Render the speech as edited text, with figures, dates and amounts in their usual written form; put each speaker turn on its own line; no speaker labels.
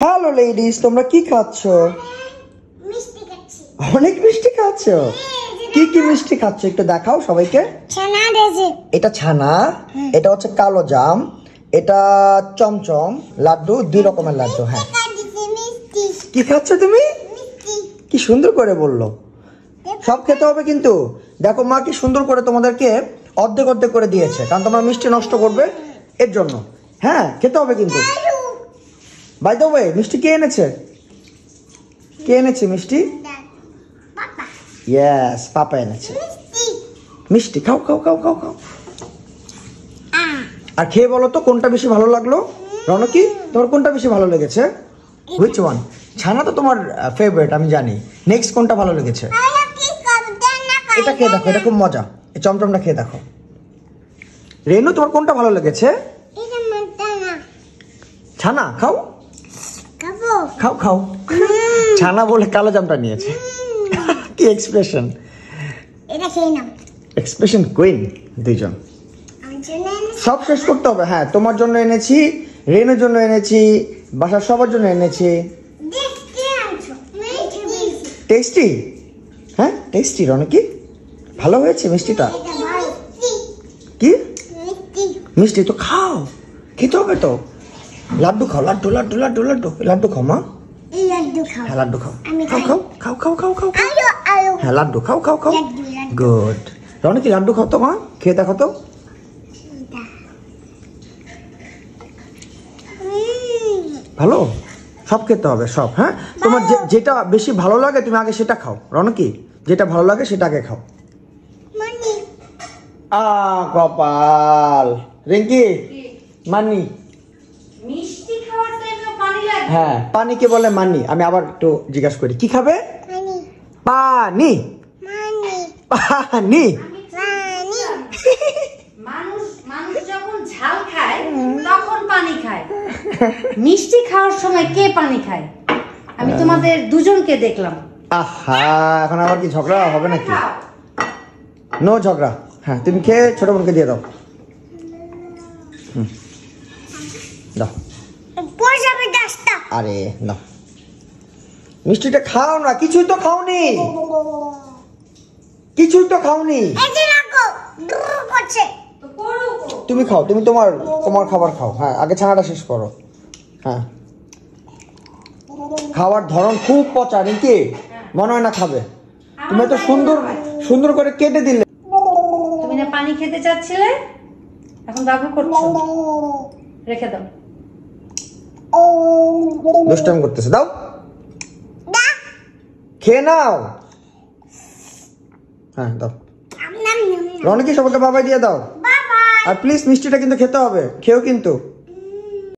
Hello ladies, তোমরা কি খাচ্ছ?
মিষ্টি খাচ্ছি।
অনেক মিষ্টি খাচ্ছ? কি কি মিষ্টি খাচ্ছ একটু দেখাও সবাইকে।
ছানা দিয়েছি।
এটা ছানা, এটা হচ্ছে কালো জাম, এটা চমচম লাড্ডু, দুই রকমের লাড্ডু। হ্যাঁ,
মিষ্টি
কি খাচ্ছ তুমি?
মিষ্টি।
কি সুন্দর করে বললো। সব খেতে হবে কিন্তু। দেখো মা কি সুন্দর করে তোমাদেরকে অর্ধেক অর্ধেক করে দিয়েছে, কারণ তোমরা মিষ্টি নষ্ট করবে এর জন্য। হ্যাঁ, খেতে হবে কিন্তু। বাই দ্য ওয়ে, মিষ্টি কে এনেছে? কে এনেছে মিষ্টি?
পাপা
ইয়েস, পাপা এনেছে
মিষ্টি।
মিষ্টি। খাও খাও খাও খাও খাও। আর খেয়ে বলো তো কোনটা বেশি ভালো লাগলো? রনকি, তোমার কোনটা বেশি ভালো লেগেছে? Which one? ছানা তো তোমার ফেভারিট আমি জানি। নেক্সট কোনটা ভালো লেগেছে? এটা খেয়ে দেখো, এটা খুব মজা। এই চমচমটা খেয়ে দেখো। রেনু, তোমার কোনটা ভালো লেগেছে? ছানা খাও খাও খাও। ছানা বলে কালো জামটা নিয়েছে। কি এক্সপ্রেশন! এক্সপ্রেশন কুইন দুইজন। সব শেষ করতে হবে। হ্যাঁ, তোমার জন্য এনেছি, রেনুর জন্য এনেছি, বাসার সবার জন্য এনেছি। টেস্টি? হ্যাঁ টেস্টি। রনকি, ভালো হয়েছে মিষ্টিটা? কি মিষ্টি? তো খাও, খেতে হবে তো। লাড্ডু খাও, লাড্ডু লাড্ডু লাড্ডু লাড্ডু লাড্ডু খাও মা। হ্যাঁ লাড্ডু খাও, খাও খাও খাও খাও খাও খাও। হ্যাঁ লাড্ডু খাও খাও খাও। গুড। রনকি লাড্ডু খাও তো মা, খেয়ে দেখো তো। ভালো, সব খেতে হবে সব। হ্যাঁ, তোমার যেটা বেশি ভালো লাগে তুমি আগে সেটা খাও। রনকি, যেটা ভালো লাগে সেটা আগে খাও। কপাল। রিঙ্কি, মানি।
মিষ্টি খাওয়ার টাইমে পানি লাগে?
হ্যাঁ, পানিকে বলে মানি। আমি আবার একটু জিজ্ঞাসা করি, কি খাবে? পানি। পানি।
মানুষ যখন ঝাল খায় তখন পানি খায়। মিষ্টি খাওয়ার সময় কে পানি খায়? আমি তোমাদের দুজনকে দেখলাম।
আহা, এখন আবার কি ঝগড়া হবে নাকি? নো ঝগড়া। হ্যাঁ, তুমি খেয়ে ছোট বোনকে দিয়ে দাও। দাও। আরে না, মিষ্টিটা খাও না। কিছুই তো খাওনি, কিছুই তো খাওনি। তুমি খাও, তুমি তোমার খাবার খাও। হ্যাঁ, আগে ছানাটা শেষ করো। হ্যাঁ, খাওয়ার ধরন খুব পচা। নাকি মনে হয় না খাবে? তুমি তো সুন্দর সুন্দর করে কেটে দিলে।
তুমি না পানি খেতে চাচ্ছিলে, এখন বাবু করছো। রেখে দাও।
দুষ্টামি করতেছে। দাও, খেয়ে নাও। হ্যাঁ দাও। রনকি, সবাইকে বাবাই দিয়ে দাও। আর প্লিজ মিষ্টিটা কিন্তু খেতে হবে, খেও কিন্তু।